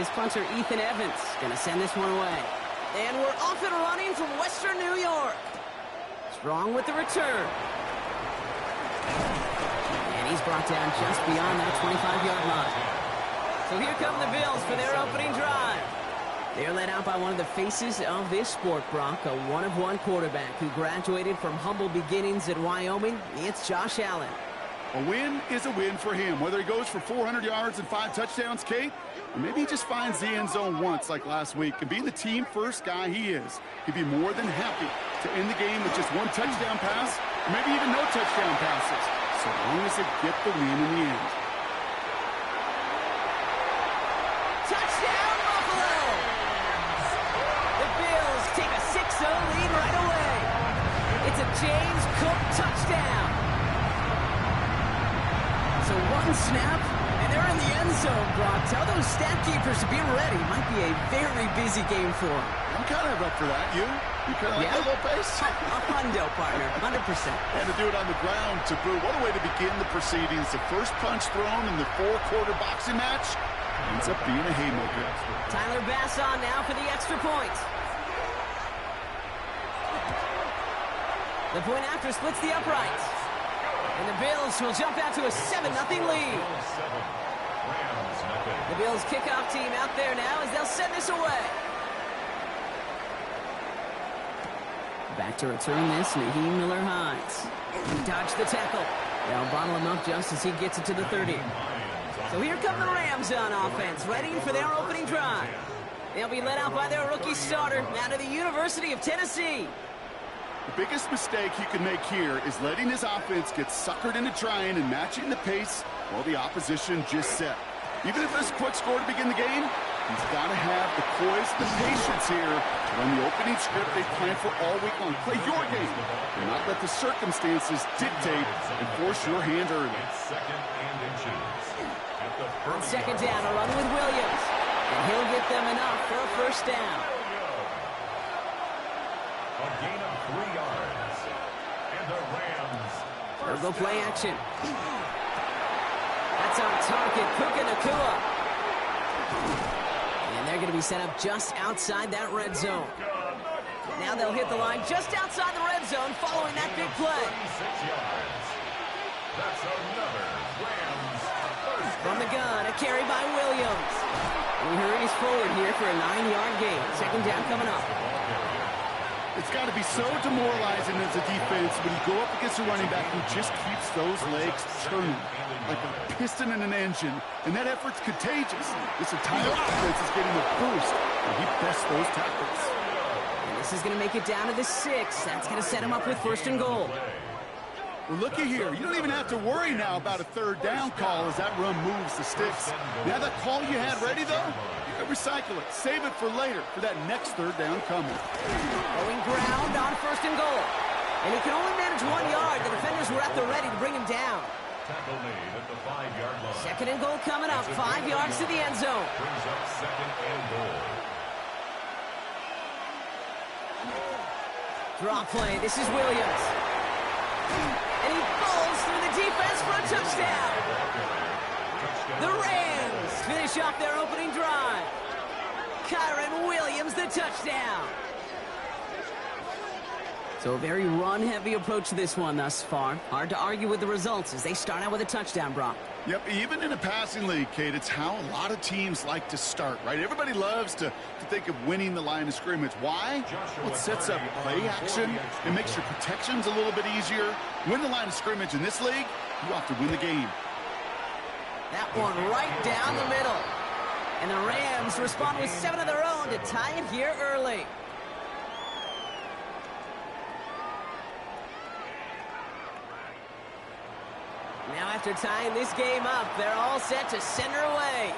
is punter Ethan Evans. Gonna send this one away. And we're off and running from Western New York. Strong with the return. And he's brought down just beyond that 25-yard line. So here come the Bills for their opening drive. They're led out by one of the faces of this sport, Brock, a one-of-one quarterback who graduated from humble beginnings at Wyoming. It's Josh Allen. A win is a win for him, whether he goes for 400 yards and 5 touchdowns, Kate, or maybe he just finds the end zone once like last week. And being the team-first guy he is, he'd be more than happy to end the game with just one touchdown pass, or maybe even no touchdown passes, so long as they get the win in the end. Touchdown, Buffalo! The Bills take a 6-0 lead right away. It's a James Cook touchdown. So one snap, and they're in the end zone, Brock. Tell those stat keepers to be ready. Might be a very busy game for them. I'm kind of up for that. You kind of like that little pace? A hundo, partner, 100%. And to do it on the ground, to boot. What a way to begin the proceedings. The first punch thrown in the 4-quarter boxing match ends up being a haymaker. Tyler Bass on now for the extra point. The point after splits the uprights. And the Bills will jump out to a 7-0 lead. The Bills kickoff team out there now as they'll send this away. Back to return this, Naheem Miller-Hines. He dodged the tackle. They'll bottle him up just as he gets it to the 30. So here come the Rams on offense, ready for their opening drive. They'll be led out by their rookie starter out of the University of Tennessee. The biggest mistake he could make here is letting his offense get suckered into trying and matching the pace while the opposition just set. Even if it's a quick score to begin the game, he's got to have the poise, the patience here to run the opening script they planned for all week long. Play your game and not let the circumstances dictate and force your hand early. On second down, a run with Williams. And he'll get them enough for a first down. A gain of 3 yards. And the Rams. They'll go play action. That's on target, Puka Nacua. And they're going to be set up just outside that red zone. Now they'll hit the line just outside the red zone following that big play. That's another Rams first. From the gun, a carry by Williams. He hurries forward here for a 9-yard gain. Second down coming up. It's got to be so demoralizing as a defense when you go up against a running back who just keeps those legs turning like a piston in an engine, and that effort's contagious. This entire offense is getting a boost, and he bests those tackles. And this is going to make it down to the 6. That's going to set him up with first and goal. Well, looky here. You don't even have to worry now about a third down call as that run moves the sticks. Now that call you had ready, though, you can recycle it. Save it for later for that next third down coming. Going ground on first and goal. And he can only manage 1 yard. The defenders were at the ready to bring him down. Tackle made at the 5-yard line. Second and goal coming up. 5 yards to the end zone. Brings up second and goal. Draw play. This is Williams. And he falls through the defense for a touchdown. The Rams finish off their opening drive. Kyron Williams, the touchdown. So a very run-heavy approach to this one thus far. Hard to argue with the results as they start out with a touchdown, Brock. Yep, even in a passing league, Kate, it's how a lot of teams like to start, right? Everybody loves to think of winning the line of scrimmage. Why? Well, it sets up play action. It makes your protections a little bit easier. Win the line of scrimmage in this league, you have to win the game. That one right down the middle. And the Rams respond with 7 of their own to tie it here early. Now after tying this game up, they're all set to send her away.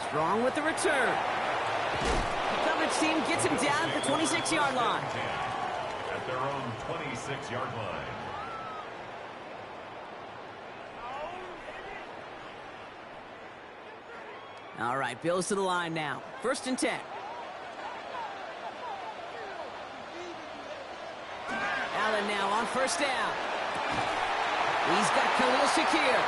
Strong with the return. The coverage team gets him down at the 26-yard line. At their own 26-yard line. All right, Bills to the line now. First and 10. Allen now on first down. He's got Khalil Shakir.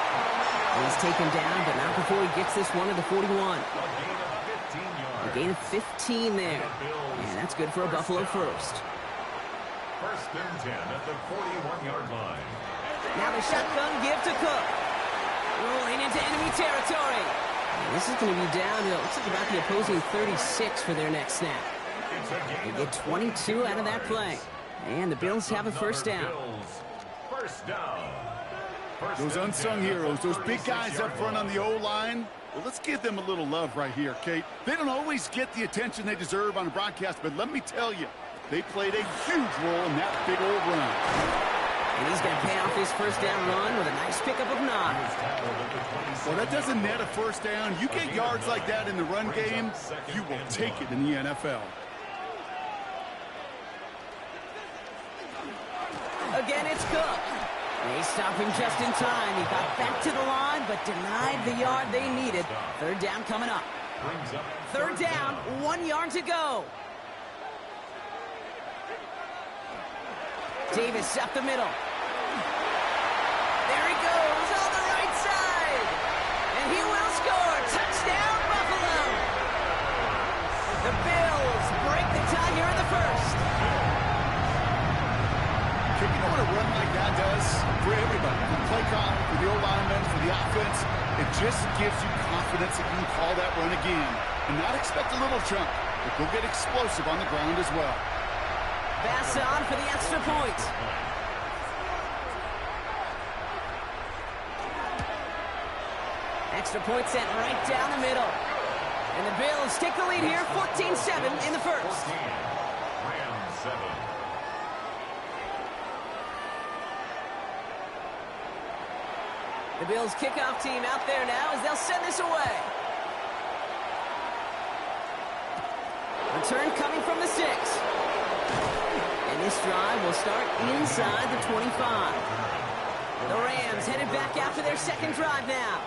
He's taken down, but not before he gets this one to the 41. A gain of 15 there. And that's good for a Buffalo first. First and 10 at the 41-yard line. Now the shotgun give to Cook. Rolling into enemy territory. And this is going to be down to, it looks like about the opposing 36 for their next snap. They get 22 out of that play. And the Bills have a first down. First down. Those unsung heroes, those big guys up front on the O-line, well, let's give them a little love right here, Kate. They don't always get the attention they deserve on a broadcast, but let me tell you, they played a huge role in that big old run. And he's going to pay off his first down run with a nice pickup of 9. Well, that doesn't net a first down. You get yards like that in the run game, you will take it in the NFL. Again, it's Cook. They stop him just in time. He got back to the line, but denied the yard they needed. Third down coming up. Third down, 1 yard to go. Davis up the middle. There he goes on the right side. And he will score. Touchdown, Buffalo. The Bills break the tie here in the first. You know what a run like that does for everybody? For the play call, for the O-linemen, for the offense. It just gives you confidence that you can call that run again. And not expect a little chunk, but go get explosive on the ground as well. Pass on for the extra point. Extra point sent right down the middle. And the Bills take the lead here, 14-7 in the first. Rams 7. The Bills kickoff team out there now as they'll send this away. Return coming from the 6. And this drive will start inside the 25. The Rams headed back after their second drive now.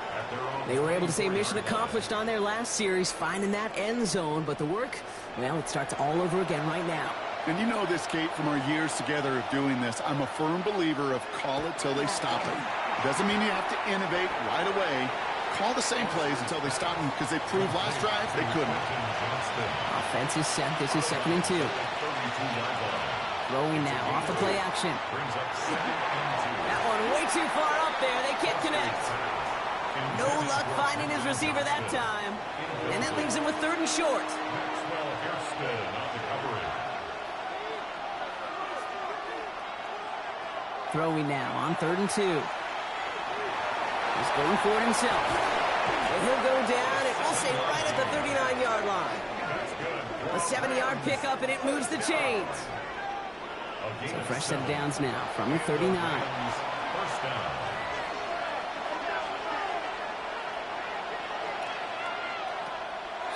They were able to say mission accomplished on their last series, finding that end zone. But the work, well, it starts all over again right now. And you know this, Kate, from our years together of doing this. I'm a firm believer of call it till they stop it. Doesn't mean you have to innovate right away. Call the same plays until they stop them, because they proved last drive they couldn't. Offense is set. This is 2nd and 2. Throwing now off the play action. That one way too far up there. They can't connect. No luck finding his receiver that time. And that leaves him with 3rd and short. Throwing now on 3rd and 2. He's going for it himself. And he'll go down, it will stay right at the 39-yard line. A 70-yard pickup, and it moves the chains. So fresh set of downs now from the 39.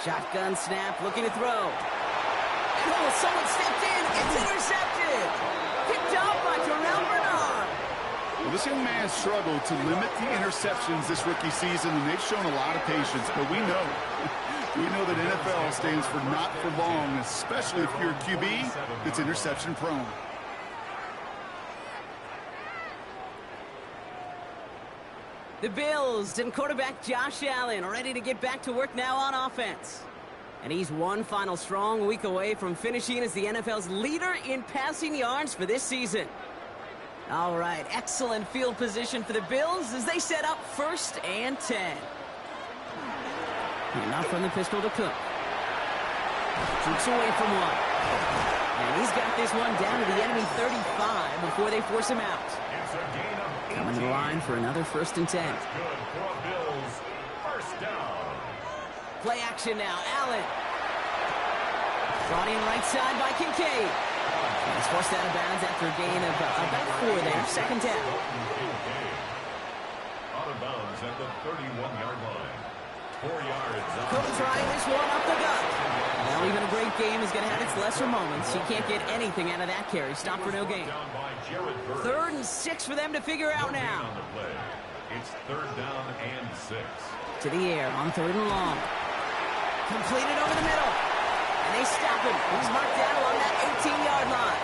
Shotgun snap, looking to throw. And oh, someone stepped in. It's intercepted. Picked up by Terrell Bernard. Well, this young man struggled to limit the interceptions this rookie season, and they've shown a lot of patience. But we know that NFL stands for not for long, especially if you're a QB that's interception prone. The Bills and quarterback Josh Allen ready to get back to work now on offense. And he's one final strong week away from finishing as the NFL's leader in passing yards for this season. All right, excellent field position for the Bills as they set up 1st and 10. And not from the pistol to Cook. Shoots away from one. And he's got this one down to the enemy 35 before they force him out. Coming to the line for another 1st and 10. Play action now. Allen. Brought in right side by Kincaid. He's forced out of bounds after a gain of about 4 there. 2nd down. Out of bounds at the 31-yard line. 4 yards. Cook trying this one up the gut. Well, even a great game is going to have its lesser moments. You can't get anything out of that carry. Stop for no gain. 3rd and 6 for them to figure out now. It's 3rd down and 6. To the air on 3rd and long. Completed over the middle. And they stop him. He's marked down along that 18-yard line.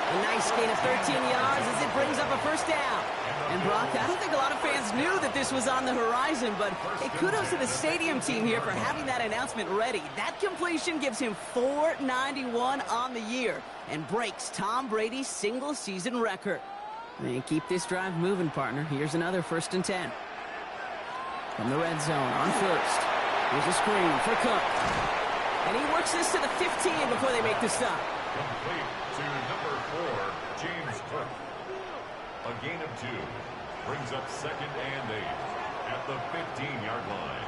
A nice gain of 13 yards as it brings up a first down. And Brock, I don't think a lot of fans knew that this was on the horizon, but hey, kudos to the stadium team here for having that announcement ready. That completion gives him 491 on the year and breaks Tom Brady's single-season record. And keep this drive moving, partner. Here's another 1st and 10. From the red zone on first. Here's a screen for Cook. And he works this to the 15 before they make the stop. Complete to number 4, James Cook. A gain of 2 brings up 2nd and 8 at the 15-yard line.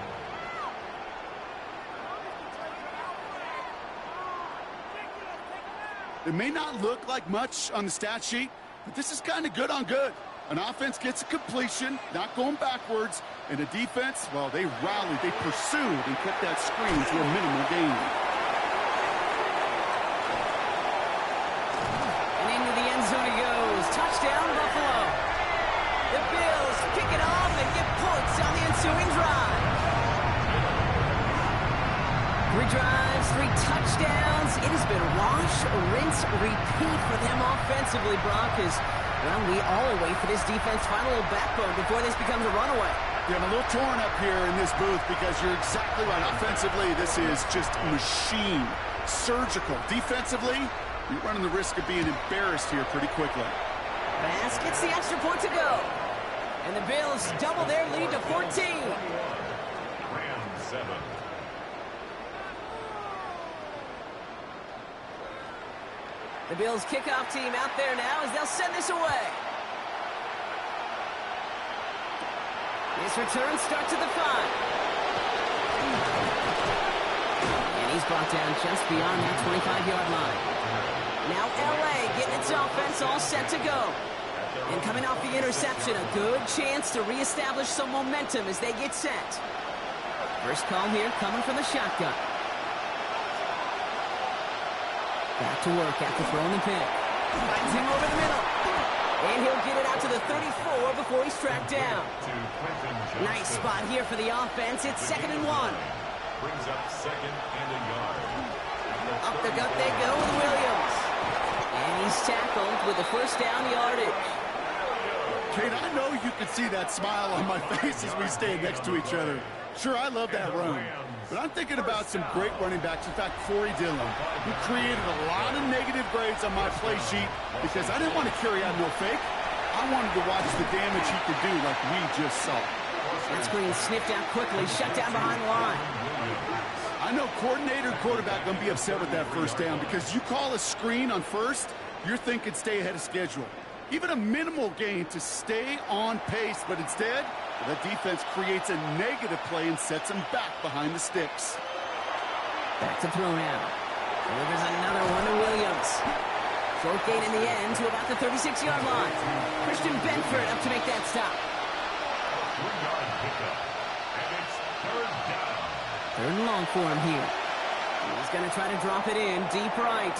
It may not look like much on the stat sheet, but this is kind of good on good. An offense gets a completion, not going backwards, and a defense, well, they rallied, they pursued, and kept that screen to a minimal gain. And into the end zone he goes. Touchdown, Buffalo. The Bills pick it off and get points on the ensuing drive. 3 drives, 3 touchdowns. It has been wash, rinse, repeat for them offensively, Brock, as, well, we all wait for this defense final little backbone before this becomes a runaway. Yeah, I'm a little torn up here in this booth because you're exactly right. Offensively, this is just machine, surgical. Defensively, you're running the risk of being embarrassed here pretty quickly. Bass gets the extra point to go. And the Bills double their lead to 14. Rams 7. The Bills kickoff team out there now as they'll send this away. This return starts at the 5. And he's brought down just beyond that 25-yard line. Now L.A. getting its offense all set to go. And coming off the interception, a good chance to reestablish some momentum as they get set. First call here coming from the shotgun. Back to work after throwing the pick. Finds him over the middle. And he'll get it out to the 34 before he's tracked down. Nice spot here for the offense. It's 2nd and 1. Brings up 2nd and a yard. Up the gut they go with Williams. And he's tackled with the first down yardage. Kate, I know you can see that smile on my face as we stand next to each other. Sure, I love that run. But I'm thinking about some great running backs. In fact, Corey Dillon, who created a lot of negative grades on my play sheet because I didn't want to carry out no fake. I wanted to watch the damage he could do like we just saw. That screen sniffed out quickly, shut down behind the line. I know coordinator and quarterback going to be upset with that first down because you call a screen on first, you're thinking stay ahead of schedule. Even a minimal gain to stay on pace, but instead, the defense creates a negative play and sets them back behind the sticks. Back to throw now. Delivers another one to Williams. Short gain in the end to about the 36-yard line. Christian Benford up to make that stop. 3-yard pickup. And it's 3rd down. 3rd and long for him here. He's going to try to drop it in deep right.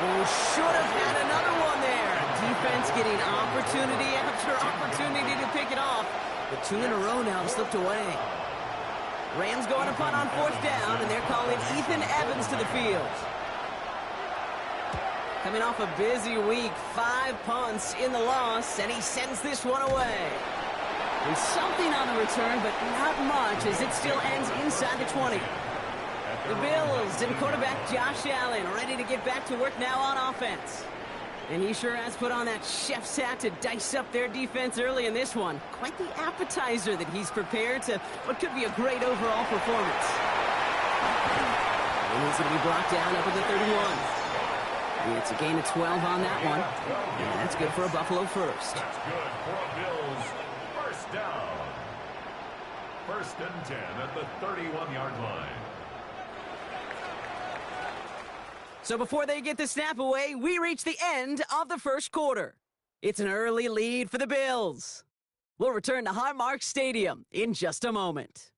Oh, should have had another one there. Defense getting opportunity after opportunity to pick it off. But 2 in a row now have slipped away. Rams going to punt on 4th down, and they're calling Ethan Evans to the field. Coming off a busy week, 5 punts in the loss, and he sends this one away. And something on the return, but not much, as it still ends inside the 20. The Bills and quarterback Josh Allen ready to get back to work now on offense. And he sure has put on that chef's hat to dice up their defense early in this one. Quite the appetizer that he's prepared to what could be a great overall performance. And he's going to be brought down up at the 31. And it's a gain of 12 on that one. And that's good for a Buffalo first. That's good for a Bills first down. 1st and 10 at the 31-yard line. So before they get the snap away, we reach the end of the first quarter. It's an early lead for the Bills. We'll return to Highmark Stadium in just a moment.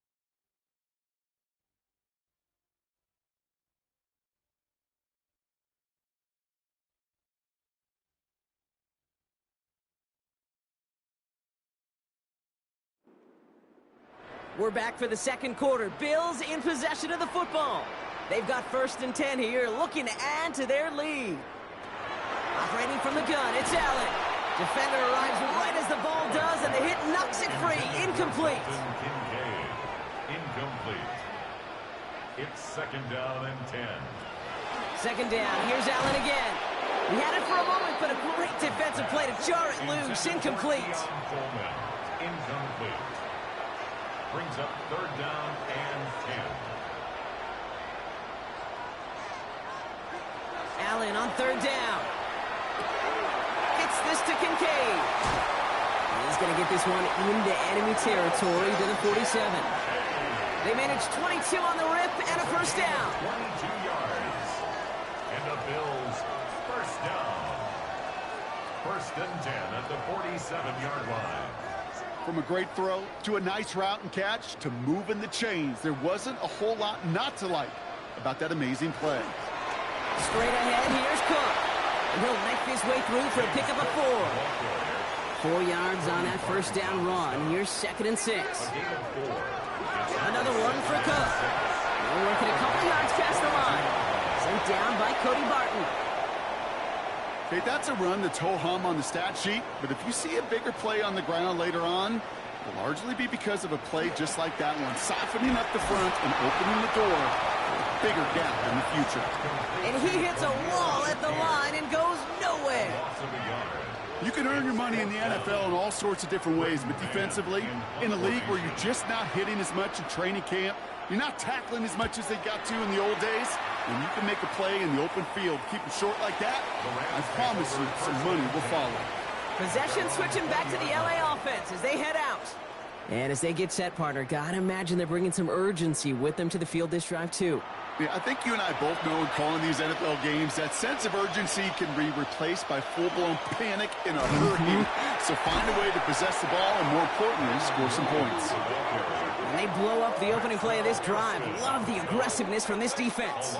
We're back for the second quarter. Bills in possession of the football. They've got 1st and 10 here, looking to add to their lead. Operating from the gun, it's Allen. Defender arrives right as the ball does, and the hit knocks it free. Incomplete. Incomplete. It's second down and 10. Second down. Here's Allen again. He had it for a moment, but a great defensive play to jar it loose. Incomplete. Incomplete. Brings up third down and 10. Allen on third down. Gets this to Kincaid. He's going to get this one into enemy territory to the 47. They managed 22 on the rip and a first down. 22 yards. And the Bills first down. First and 10 at the 47-yard line. From a great throw to a nice route and catch to moving the chains, there wasn't a whole lot not to like about that amazing play. Straight ahead, here's Cook. And he'll make his way through for a pickup of 4. 4 yards on that first down run. Here's second and 6. Another one for Cook. They're working a couple yards past the line. Sent down by Cody Barton. Okay, that's a run that's ho-hum on the stat sheet, but if you see a bigger play on the ground later on, it'll largely be because of a play just like that one, softening up the front and opening the door for a bigger gap in the future. And he hits a wall at the line and goes nowhere. You can earn your money in the NFL in all sorts of different ways, but defensively, in a league where you're just not hitting as much in training camp, you're not tackling as much as they got to in the old days, and you can make a play in the open field, keep it short like that, I promise you some money will follow. Possession switching back to the LA offense as they head out. And as they get set, partner, gotta imagine they're bringing some urgency with them to the field this drive, too. Yeah, I think you and I both know in calling these NFL games that sense of urgency can be replaced by full-blown panic in a hurry. So find a way to possess the ball and, more importantly, score some points. And they blow up the opening play of this drive. Love the aggressiveness from this defense.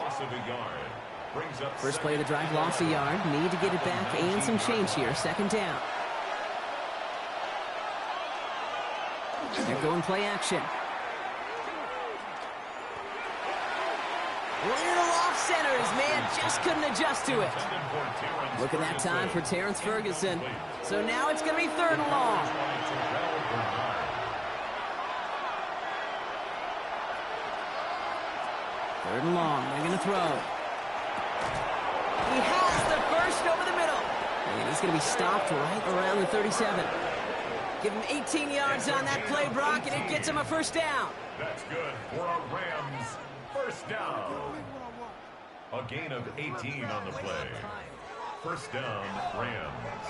First play of the drive, lost a yard. Need to get it back and some change here. Second down. They're going play action. Little off center. His man just couldn't adjust to it. Look at that time for Terrence Ferguson. So now it's going to be third and long. Third and long. They're going to throw. He has the first over the middle. And he's going to be stopped right around the 37. Give him 18 yards on that play, Brock, and it gets him a first down. That's good for a Rams first down. A gain of 18 on the play. First down, Rams.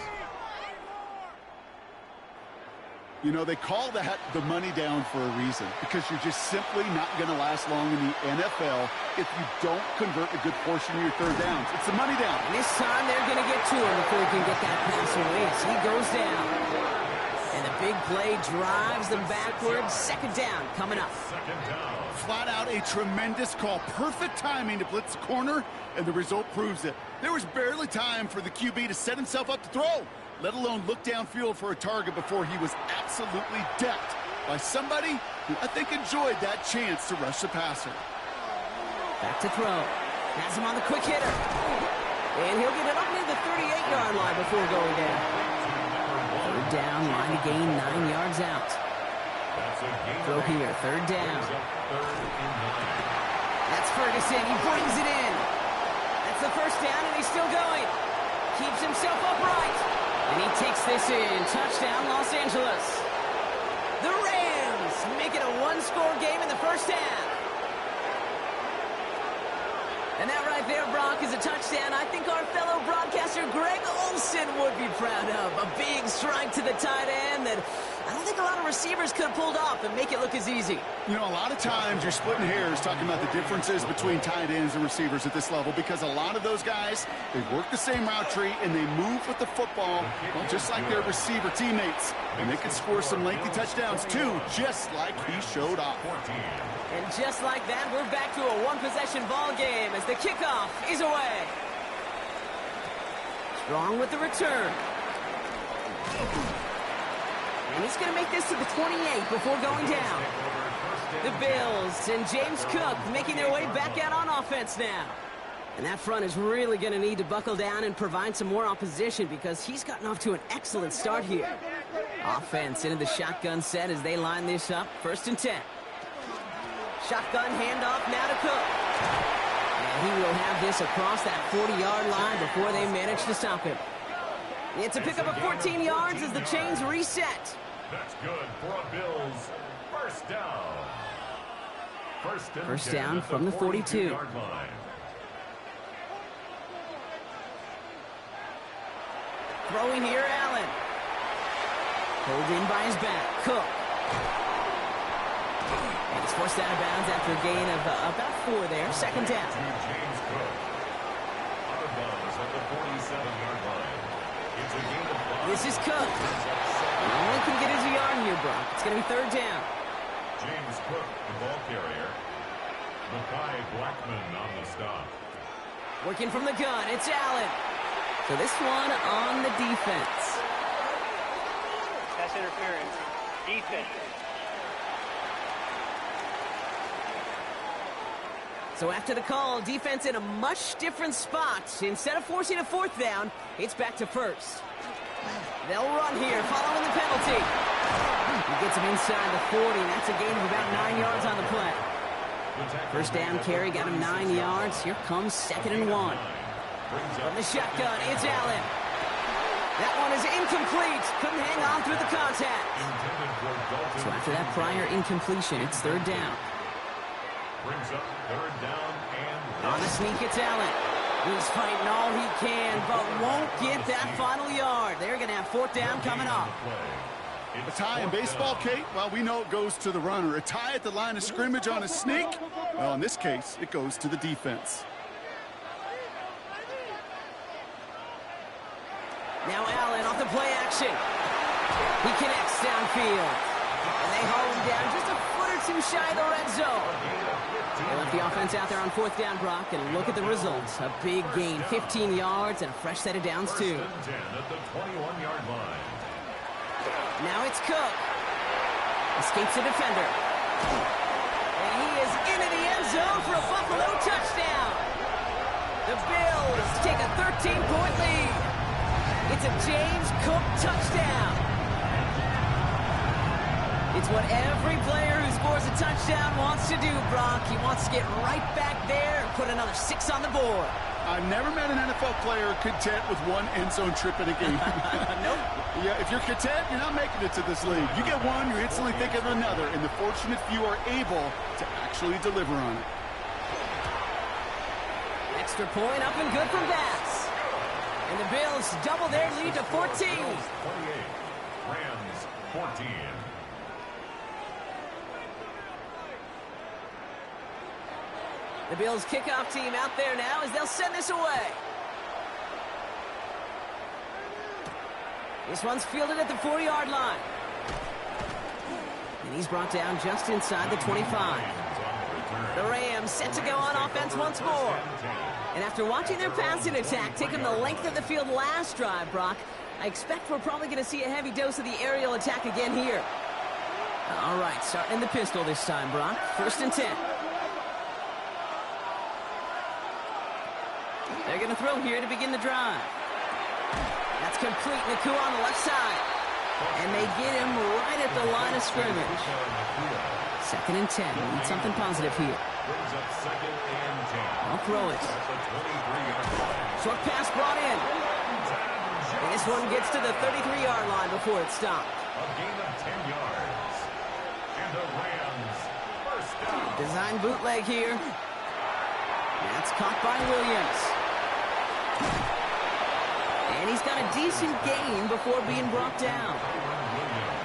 You know, they call that the money down for a reason, because you're just simply not going to last long in the NFL if you don't convert a good portion of your third downs. It's the money down. And this time they're going to get to him before he can get that pass away as he goes down. And the big play drives them backwards. Second down coming up. Second down. Flat out a tremendous call. Perfect timing to blitz the corner, and the result proves it. There was barely time for the QB to set himself up to throw, let alone look downfield for a target before he was absolutely decked by somebody who I think enjoyed that chance to rush the passer. Back to throw. Has him on the quick hitter. And he'll get it up near the 38-yard line before going down. Third down, line to gain 9 yards out. Throw here, third down. That's Ferguson. He brings it in. That's the first down, and he's still going. Keeps himself upright. And he takes this in. Touchdown, Los Angeles. The Rams make it a one-score game in the first half. And that right there, Brock, is a touchdown I think our fellow broadcaster Greg Olsen would be proud of. A big strike to the tight end that I don't think a lot of receivers could have pulled off and make it look as easy. You know, a lot of times you're splitting hairs talking about the differences between tight ends and receivers at this level, because a lot of those guys, they work the same route tree and they move with the football, well, just like their receiver teammates. And they can score some lengthy touchdowns too, just like he showed off. And just like that, we're back to a one-possession ball game as the kickoff is away. Strong with the return. And he's going to make this to the 28 before going down. The Bills and James Cook making their way back out on offense now. And that front is really going to need to buckle down and provide some more opposition because he's gotten off to an excellent start here. Offense into the shotgun set as they line this up. 1st and 10. Shotgun handoff now to Cook. And he will have this across that 40-yard line before they manage to stop him. It's a pickup of 14 yards as the chains reset. That's good for a Bills first down. First down from the 42. Line. Throwing here, Allen. Pulled in by his back. Cook. And it's forced out of bounds after a gain of about 4 there. 2nd down. James Cook. Out of bounds at the 47-yard line. It's a gain of 5. This is Cook. No one can get his yard here, Brock. It's going to be 3rd down. James Cook, the ball carrier. Mekhi Blackman on the stop. Working from the gun. It's Allen. So this one on the defense. That's interference. Defense. So after the call, defense in a much different spot. Instead of forcing a 4th down, it's back to 1st. They'll run here following the penalty. He gets him inside the 40. That's a gain of about 9 yards on the play. 1st down carry got him 9 yards. Here comes 2nd and 1. From the shotgun, it's Allen. That one is incomplete. Couldn't hang on through the contact. So after that prior incompletion, it's 3rd down. Brings up 3rd down and on the sneak, it's Allen. He's fighting all he can, but won't get that final yard. They're going to have 4th down coming up. A tie in baseball, Kate, well, we know it goes to the runner. A tie at the line of scrimmage on a sneak, well, in this case, it goes to the defense. Now Allen off the play action. He connects downfield. And they haul him down just a foot or 2 shy of the red zone. They left the offense out there on 4th down, Brock, and look at the results. A big gain, 15 yards, and a fresh set of downs, too. 1st and 10 at the 21-yard line. Now it's Cook. Escapes the defender. And he is into the end zone for a Buffalo touchdown. The Bills take a 13-point lead. It's a James Cook touchdown. It's what every player who scores a touchdown wants to do, Brock. He wants to get right back there and put another 6 on the board. I've never met an NFL player content with 1 end zone trip in a game. Nope. Yeah, if you're content, you're not making it to this league. You get one, you instantly think of another, and the fortunate few are able to actually deliver on it. Extra point up and good from Bass. And the Bills double their lead to 14. 28. Rams 14. The Bills kickoff team out there now as they'll send this away. This one's fielded at the 40-yard line. And he's brought down just inside the 25. The Rams set to go on offense once more. And after watching their passing attack take them the length of the field last drive, Brock, I expect we're probably going to see a heavy dose of the aerial attack again here. All right, starting in the pistol this time, Brock. 1st and 10. They're going to throw here to begin the drive. That's complete. Nakua on the left side. And they get him right at the line of scrimmage. 2nd and 10. We need something positive here. Brings up 2nd and 10. I'll throw it. Short pass brought in. And this one gets to the 33-yard line before it's stopped. A gain of 10 yards. And the Rams first down. Design bootleg here. That's caught by Williams. And he's got a decent gain before being brought down.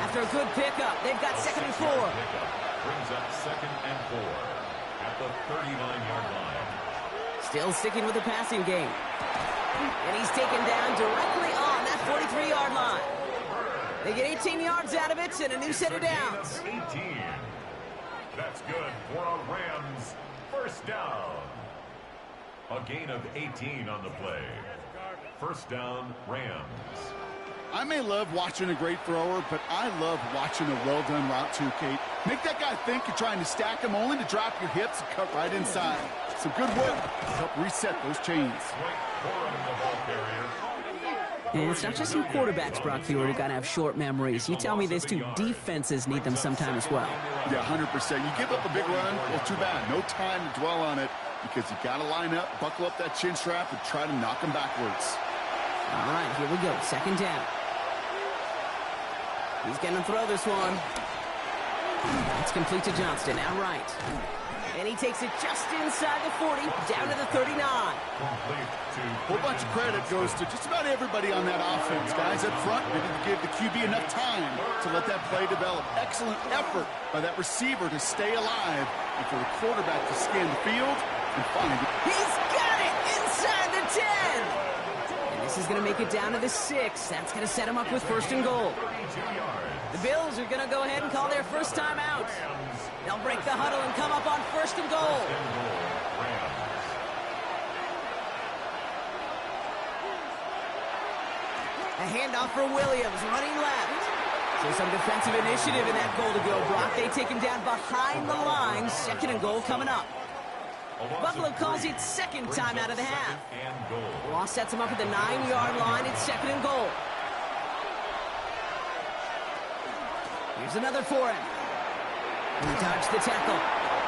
After a good pickup, they've got 2nd and 4. Brings up 2nd and 4 at the 39-yard line. Still sticking with the passing game. And he's taken down directly on that 43-yard line. They get 18 yards out of it and a new set of downs. 18. That's good for a Rams first down. A gain of 18 on the play. First down, Rams. I may love watching a great thrower, but I love watching a well-done route too, Kate. Make that guy think you're trying to stack him only to drop your hips and cut right inside. Some good work to help reset those chains. And it's not just some quarterbacks, Brock Feuer, who got to have short memories. You tell me this too, defenses need them sometime as well. Yeah, 100%. You give up a big run, well, too bad. No time to dwell on it because you got to line up, buckle up that chin strap, and try to knock them backwards. All right, here we go. Second down. He's going to throw this one. That's complete to Johnston, outright. And he takes it just inside the 40, down to the 39. A whole bunch of credit goes to just about everybody on that offense. Guys up front, they didn't give the QB enough time to let that play develop. Excellent effort by that receiver to stay alive and for the quarterback to scan the field and find it. He's got it inside the 10. And this is going to make it down to the 6. That's going to set him up with first and goal. The Bills are going to go ahead and call their first time out. They'll break the huddle and come up on first and goal. A handoff for Williams, running left. So some defensive initiative in that goal to go. Brock, they take him down behind the line. Second and goal coming up. Buffalo calls it second time out of the half. Ross sets him up at the 9-yard line. It's second and goal. Here's another for him. He dodged the tackle.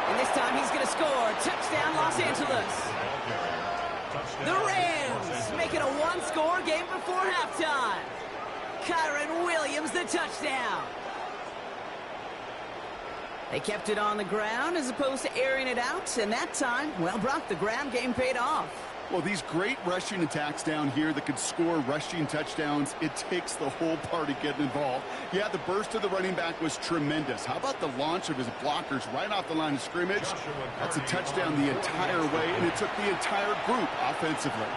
And this time he's going to score. Touchdown, Los Angeles. The Rams make it a one-score game before halftime. Kyron Williams, the touchdown. They kept it on the ground as opposed to airing it out. And that time, well, Brock, the ground game paid off. Well, these great rushing attacks down here that could score rushing touchdowns, it takes the whole party getting involved. Yeah, the burst of the running back was tremendous. How about the launch of his blockers right off the line of scrimmage? That's a touchdown the entire way, and it took the entire group offensively.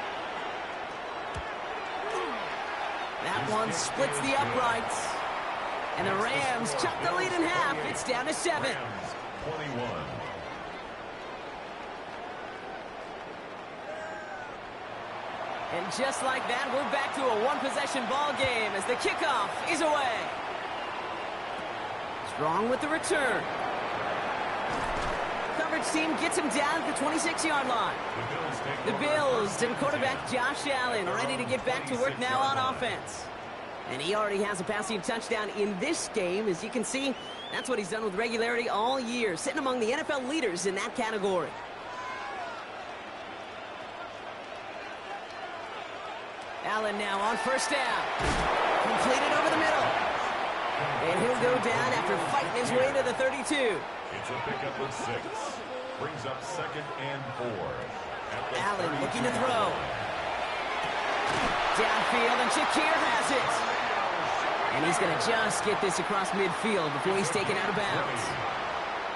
That one splits the uprights. And the Rams chop the lead in half. It's down to 7. 21. And just like that, we're back to a one-possession ball game as the kickoff is away. Strong with the return. Coverage team gets him down at the 26-yard line. The Bills and quarterback Josh Allen ready to get back to work now on offense. And he already has a passing touchdown in this game. As you can see, that's what he's done with regularity all year, sitting among the NFL leaders in that category. Allen now on first down. Completed over the middle. And he'll go down after fighting his way to the 32. It's a pickup with 6. Brings up second and 4. Allen looking to throw. Downfield, and Shakir has it. And he's going to just get this across midfield before he's taken out of bounds.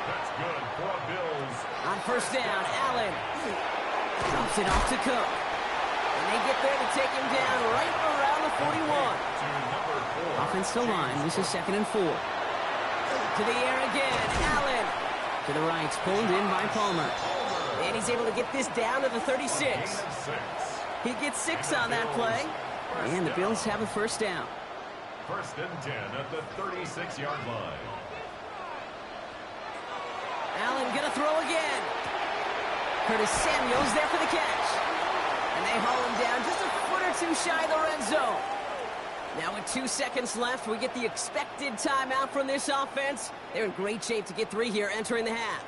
That's good for Bills. On first down, Allen drops it off to Cook. And they get there to take him down right around the 41. Offense to line. This is second and 4. To the air again. Allen. To the right. Pulled in by Palmer. And he's able to get this down to the 36. He gets 6 on that play. And the Bills have a first down. First and 10 at the 36-yard line. Allen gonna throw again. Curtis Samuel's there for the catch. And they haul him down just a foot or two shy of the red zone. Now with 2 seconds left, we get the expected timeout from this offense. They're in great shape to get 3 here entering the half.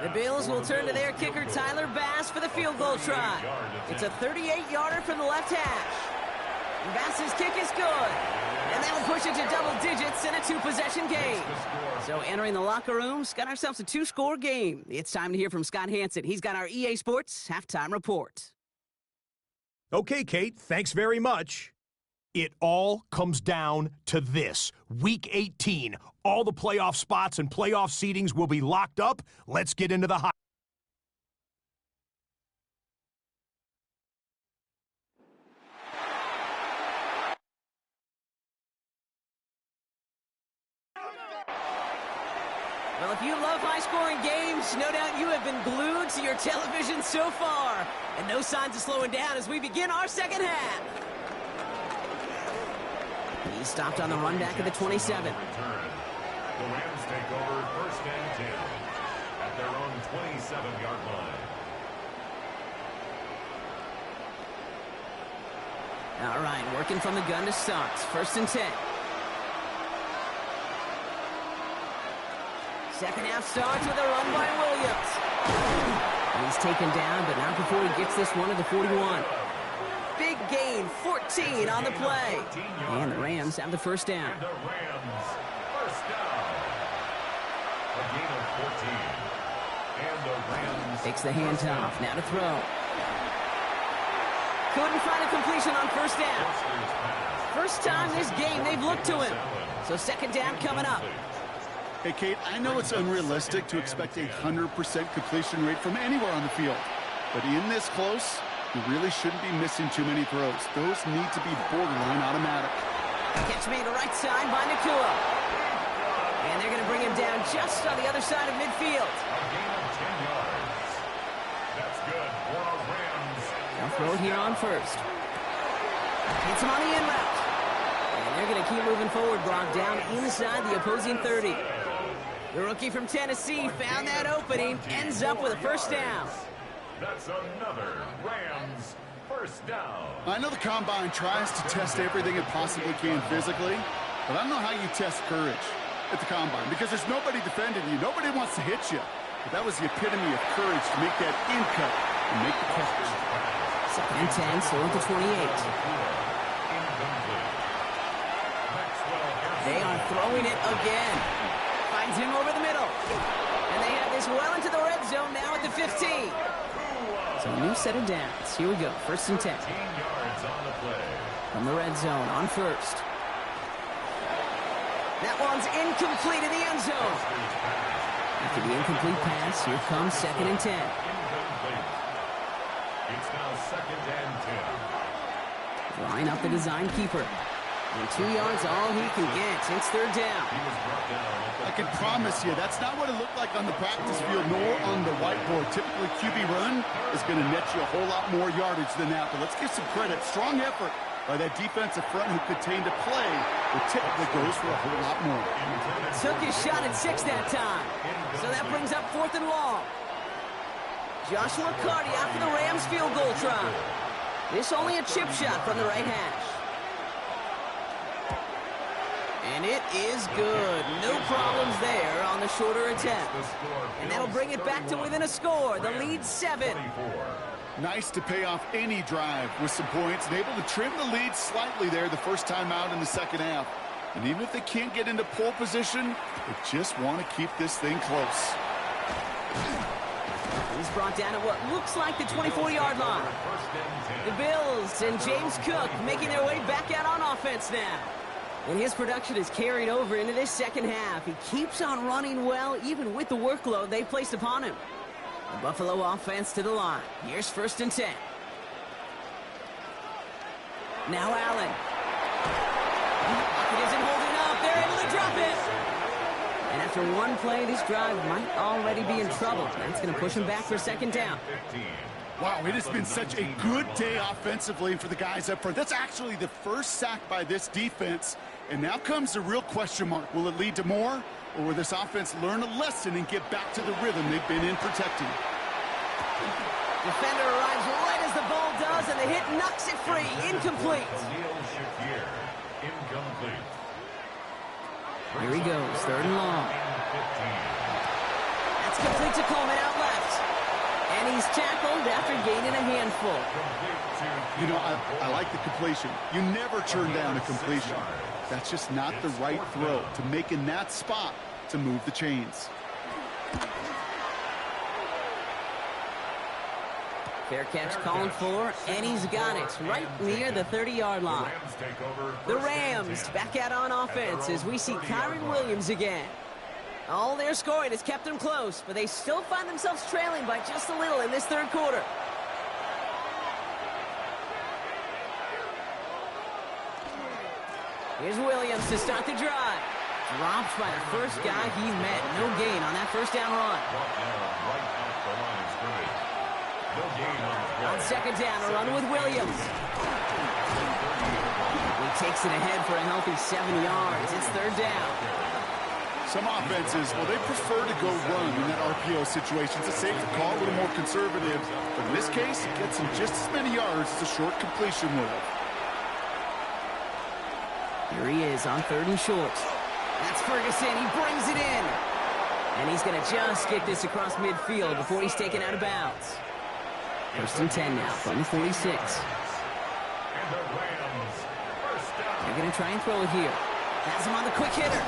The Bills will turn to their kicker, Tyler Bass, for the field goal try. It's a 38-yarder from the left hash. Bass's kick is good. And that'll push it to double digits in a 2-possession game. So entering the locker rooms, got ourselves a 2-score game. It's time to hear from Scott Hansen. He's got our EA Sports halftime report. Okay, Kate, thanks very much. It all comes down to this. Week 18, all the playoff spots and playoff seedings will be locked up. Let's get into the hot. Well, if you love high-scoring games, no doubt you have been glued to your television so far. And no signs of slowing down as we begin our second half. He stopped on the run back at the 27. The Rams take over first and 10 at their own 27-yard line. All right, working from the gun to start. 1st and 10. Second half starts with a run by Williams. He's taken down, but not before he gets this one to the 41. Big gain, 14 on the play. And the Rams have the 1st down. And the Rams, 1st down. A gain of 14. And the Rams Takes the handoff, now to throw. Couldn't find a completion on 1st down. First time this game they've looked to him. So 2nd down coming up. Hey, Kate, I know it's unrealistic to expect a 100% completion rate from anywhere on the field. But in this close, you really shouldn't be missing too many throws. Those need to be borderline automatic. Catch made to right side by Nakua. And they're going to bring him down just on the other side of midfield. A gain of 10 yards. That's good for our Rams. They'll throw it here on 1st. Hits him on the in route. And they're going to keep moving forward, Brock, down inside the opposing 30. The rookie from Tennessee found that opening, ends up with a 1st down. That's another Rams 1st down. I know the Combine tries to test everything it possibly can physically, but I don't know how you test courage at the Combine because there's nobody defending you. Nobody wants to hit you. But that was the epitome of courage to make that in cut and make the catch. 2nd and 10, still at the 28. They are throwing it again. Finds him over the middle. And they have this well into the red zone now at the 15. So a new set of downs. Here we go. 1st and 10. 15 yards on the play. From the red zone on 1st. That one's incomplete in the end zone. After the incomplete pass, here comes 2nd and 10. Incomplete. It's now 2nd and 10. Line up the design keeper. And 2 yards all he can get. It's 3rd down. He was brought down. I can promise you, that's not what it looked like on the practice field nor on the whiteboard. Typically, QB run is going to net you a whole lot more yardage than that. But let's give some credit. Strong effort by that defensive front who contained a play that typically goes for a whole lot more. Took his shot at 6 that time. So that brings up 4th and long. Joshua Carty after the Rams field goal try. This only a chip shot from the right hash. And it is good. No problems there on the shorter attempt. And that'll bring it back to within a score. The lead 7. Nice to pay off any drive with some points and able to trim the lead slightly there the first time out in the 2nd half. And even if they can't get into pole position, they just want to keep this thing close. He's brought down at what looks like the 24-yard line. The Bills and James Cook making their way back out on offense now. And his production is carried over into this 2nd half. He keeps on running well, even with the workload they placed upon him. The Buffalo offense to the line. Here's 1st and 10. Now Allen. It isn't holding up. They're able to drop it. And after one play, this drive might already be in trouble. That's going to push him back for 2nd down. Wow, it has been such a good day offensively for the guys up front. That's actually the 1st sack by this defense. And now comes the real question mark. Will it lead to more? Or will this offense learn a lesson and get back to the rhythm they've been in protecting? Defender arrives right as the ball does, and the hit knocks it free. Incomplete. Incomplete. Here he goes, 3rd and long. That's complete to Coleman out left. And he's tackled after gaining a handful. You know, I like the completion. You never turn down a completion. That's just not the right throw to make in that spot to move the chains. Fair catch called for, and he's got it right near the 30-yard line. The Rams back out on offense as we see Kyron Williams again. All their scoring has kept them close, but they still find themselves trailing by just a little in this 3rd quarter. Here's Williams to start the drive. Dropped by the first guy he met. No gain on that 1st down run. On 2nd down, a run with Williams. He takes it ahead for a healthy 7 yards. It's 3rd down. Some offenses, well, they prefer to go run in that RPO situation. It's a safer call, a little more conservative. But in this case, it gets him just as many yards as a short completion would have. Here he is on 3rd and short. That's Ferguson. He brings it in. And he's going to just get this across midfield before he's taken out of bounds. 1st and 10 now from the 46. They're going to try and throw it here. Has him on the quick hitter.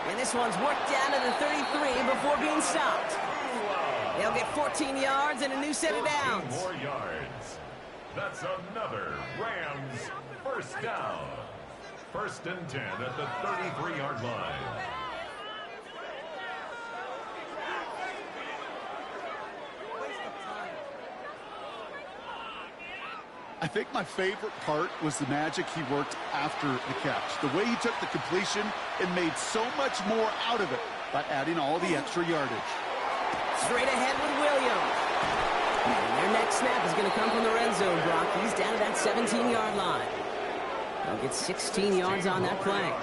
And this one's worked down to the 33 before being stopped. They'll get 14 yards and a new set of downs. 14 more yards. That's another Rams first down. 1st and 10 at the 33-yard line. I think my favorite part was the magic he worked after the catch. The way he took the completion and made so much more out of it by adding all the extra yardage. Straight ahead with Williams. And their next snap is going to come from the red zone, Brock. He's down to that 17-yard line. They'll get 16 yards on that play.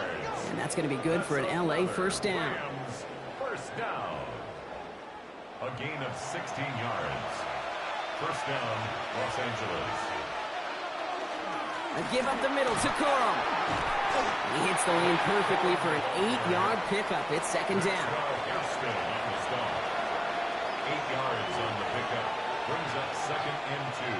And that's going to be good for an LA first down. Rams first down. A gain of 16 yards. First down, Los Angeles. A give up the middle to Corum. He hits the lane perfectly for an 8-yard pickup. It's 2nd down. 8 yards on the pickup. Brings up 2nd and 2.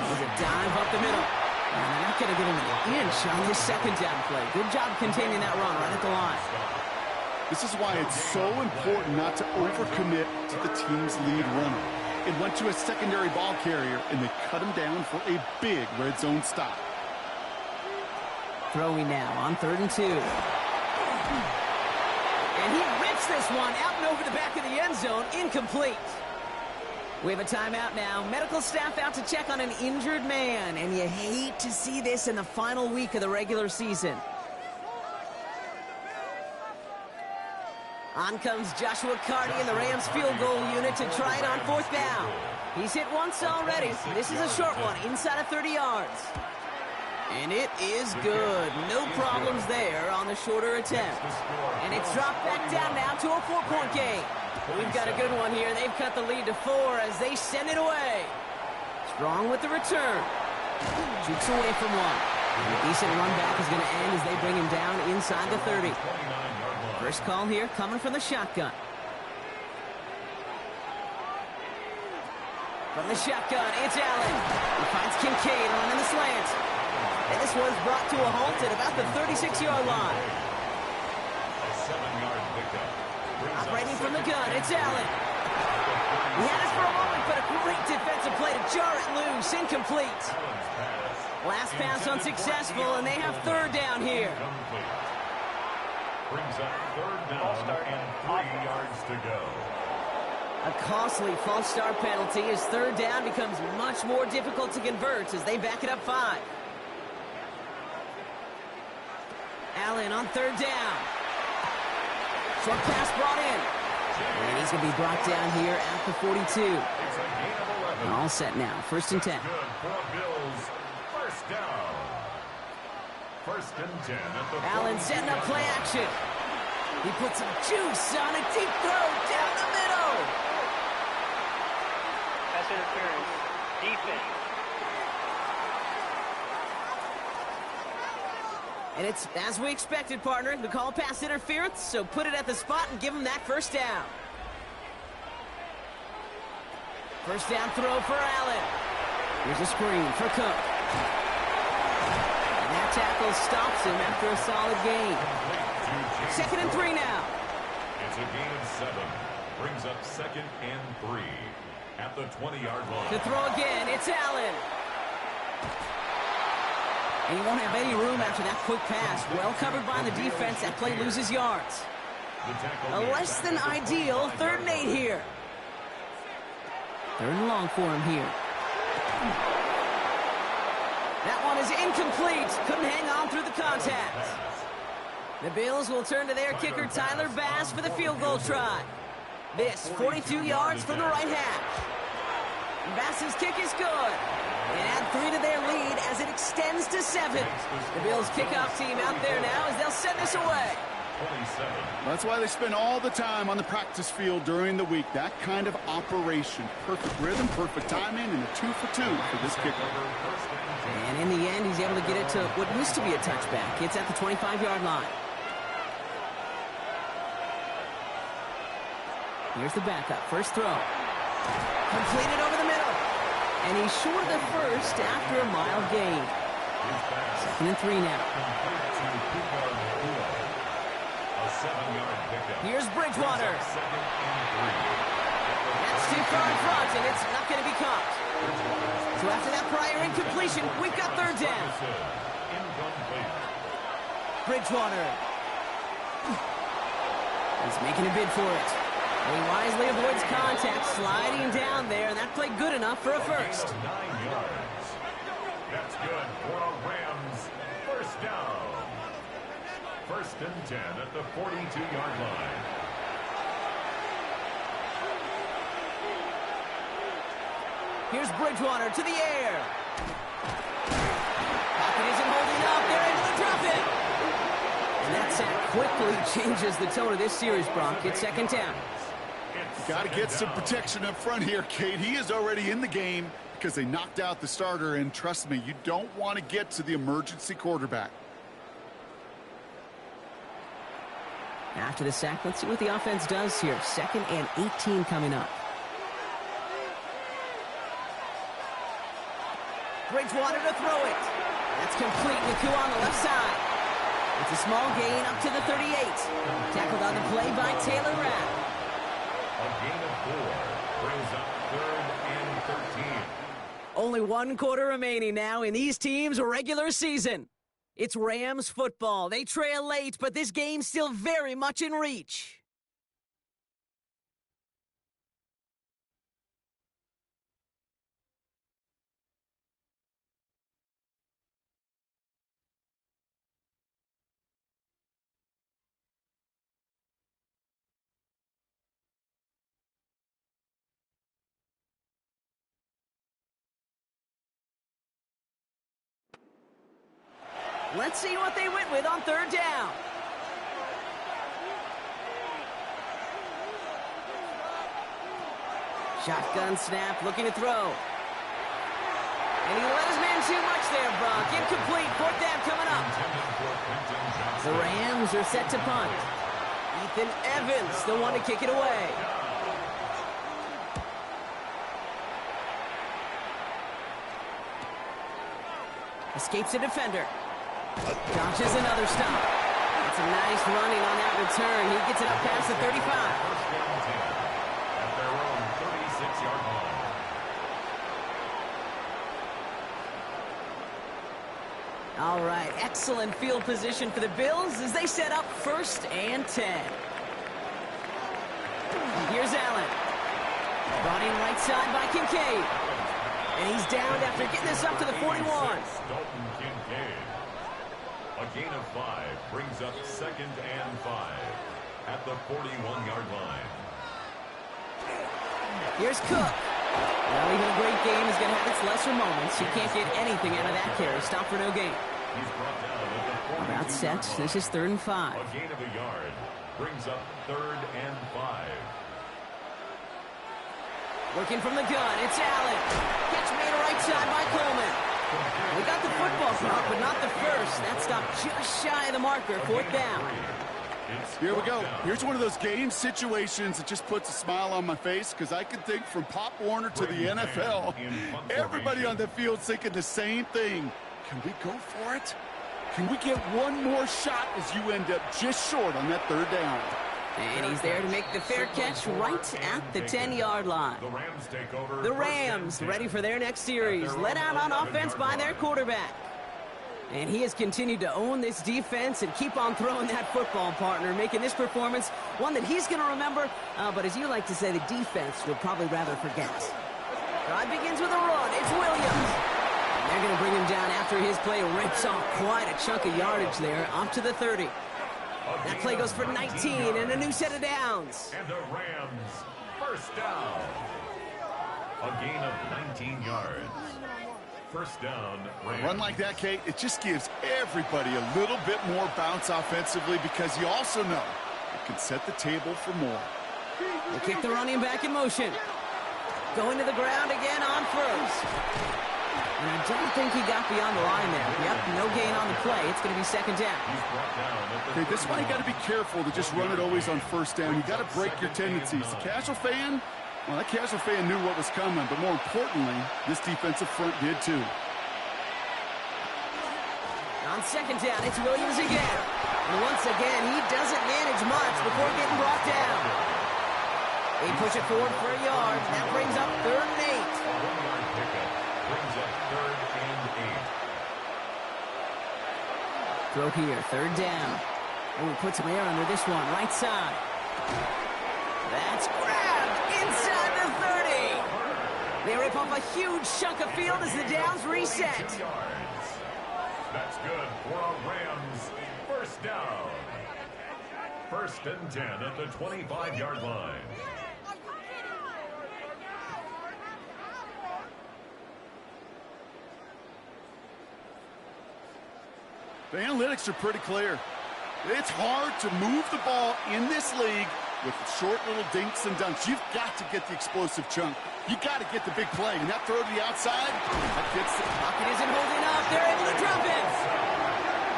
There's a dive up the middle. And they're not going to get him an inch on this 2nd down play. Good job containing that run right at the line. This is why it's so important not to overcommit to the team's lead runner. It went to a secondary ball carrier, and they cut him down for a big red zone stop. Throwing now on 3rd and 2. And he rips this one out and over the back of the end zone. Incomplete. We have a timeout now. Medical staff out to check on an injured man. And you hate to see this in the final week of the regular season. On comes Joshua Carty in the Rams field goal unit to try it on 4th down. He's hit once already. This is a short one, inside of 30 yards. And it is good. No problems there on the shorter attempt. And it's dropped back down now to a 4-point game. We've got a good one here. They've cut the lead to 4 as they send it away. Strong with the return. Shoots away from one. And a decent run back is going to end as they bring him down inside the 30. First call here coming from the shotgun. From the shotgun, it's Allen. He finds Kincaid running the slant. And this one's brought to a halt at about the 36-yard line. A 7-yard pickup. Operating from the gun, it's Allen. He had it for a moment, but a great defensive play to jar it loose. Incomplete. Last pass unsuccessful, and they have 3rd down here. Brings up 3rd down and 3 yards to go. A costly false start penalty as 3rd down becomes much more difficult to convert as they back it up 5. Allen on 3rd down. Short pass brought in. And he's going to be brought down here at the 42. It's a gain of 11. All set now. 1st and 10. Good for Bills. First down. 1st and 10 at the Allen setting up play action. He puts some juice on a deep throw down the middle. Pass interference. Defense. And it's as we expected, partner. The call pass interference, so put it at the spot and give him that 1st down. 1st down throw for Allen. Here's a screen for Cook. And that tackle stops him after a solid gain. 2nd and 3 now. It's a gain of 7. Brings up 2nd and 3 at the 20-yard line. To throw again, it's Allen. And he won't have any room after that quick pass. Well covered by the defense. That play loses yards. A less than ideal 3rd and 8 here. 3rd and long for him here. That one is incomplete. Couldn't hang on through the contact. The Bills will turn to their kicker, Tyler Bass, for the field goal try. This, 42 yards from the right hash. Bass's kick is good. And add 3 to their lead as it extends to 7. The Bills kickoff team out there now as they'll send this away. 27. That's why they spend all the time on the practice field during the week. That kind of operation. Perfect rhythm, perfect timing, and a 2 for 2 for this kicker. And in the end, he's able to get it to what used to be a touchback. It's at the 25-yard line. Here's the backup. First throw. Completed over the middle. And he's short of the first after a mile gain. 2nd and 3 now. Here's Bridgewater. That's too far in front, and it's not going to be caught. So after that prior incompletion, we've got 3rd down. Bridgewater. He's making a bid for it. He wisely avoids contact, sliding down there, and that played good enough for a first. 9 yards. That's good for a Rams first down. 1st and 10 at the 42-yard line. Here's Bridgewater to the air. Pocket isn't holding up. They're able to drop it. And that sack quickly changes the tone of this series, Bronk. It's 2nd down. Got to get some protection up front here, Kate. He is already in the game because they knocked out the starter, and trust me, you don't want to get to the emergency quarterback. After the sack, let's see what the offense does here. 2nd and 18 coming up. Bridgewater to throw it. That's complete. Naku on the left side. It's a small gain up to the 38. Tackled on the play by Taylor Rapp. A gain of 4 brings up 3rd and 13. Only 1 quarter remaining now in these teams' regular season. It's Rams football. They trail late, but this game's still very much in reach. Let's see what they went with on 3rd down. Shotgun snap, looking to throw. And he let his man too much there, Brock. Incomplete, 4th down coming up. The Rams are set to punt. Ethan Evans, the one to kick it away. Escapes a defender. Dodges another stop. It's a nice running on that return. He gets it up past the 35. At their own 36-yard line. All right, excellent field position for the Bills as they set up 1st and 10. Here's Allen. Brought in right side by Kincaid. And he's downed after getting this up to the 41. Dalton Kincaid. A gain of 5 brings up 2nd and 5 at the 41-yard line. Here's Cook. Well, even a great game is going to have its lesser moments. He can't get anything out of that carry. Stop for no gain. He's brought down at the 42. About set. This is 3rd and 5. A gain of a yard brings up 3rd and 5. Looking from the gun. It's Allen. Catch made right side by Coleman. We got the football clock, but not the first. That stopped just shy of the marker. 4th down. Here we go. Here's one of those game situations that just puts a smile on my face because I can think from Pop Warner to the NFL. Everybody on the field's thinking the same thing. Can we go for it? Can we get one more shot as you end up just short on that 3rd down? And he's there to make the fair catch right at the 10-yard line. The Rams take over. The Rams ready for their next series, led out on offense by their quarterback. And he has continued to own this defense and keep on throwing that football, partner, making this performance one that he's going to remember, but as you like to say, the defense would probably rather forget. Drive begins with a run. It's Williams. And they're going to bring him down after his play rips off quite a chunk of yardage there, up to the 30. That play goes for 19 and a new set of downs. And the Rams first down. A gain of 19 yards. First down, A Rams. run like that, Kate, it just gives everybody a little bit more bounce offensively because you also know it can set the table for more. They kick the running back in motion. Going to the ground again on first. And I don't think he got beyond the line there. Yep, no gain on the play. It's going to be second down. He's brought down at the Okay, this is why you got to be careful to just run it always on first down. You got to break your tendencies. The casual fan, well, that casual fan knew what was coming, but more importantly, this defensive front did too. On second down, it's Williams again. And once again, he doesn't manage much before getting brought down. They push it forward for a yard. That brings up 3rd and 8. A 1-yard pickup brings up 3rd and 8. Throw here, 3rd down. Oh, he puts some air under this one, right side. That's grabbed inside the 30. They rip off a huge chunk of field as the downs reset. 2 yards. That's good for a Rams first down. 1st and 10 at the 25-yard line. The analytics are pretty clear. It's hard to move the ball in this league with short little dinks and dunks. You've got to get the explosive chunk. You got to get the big play. And that throw to the outside, that gets the Pocket isn't holding up. They're able to drop it.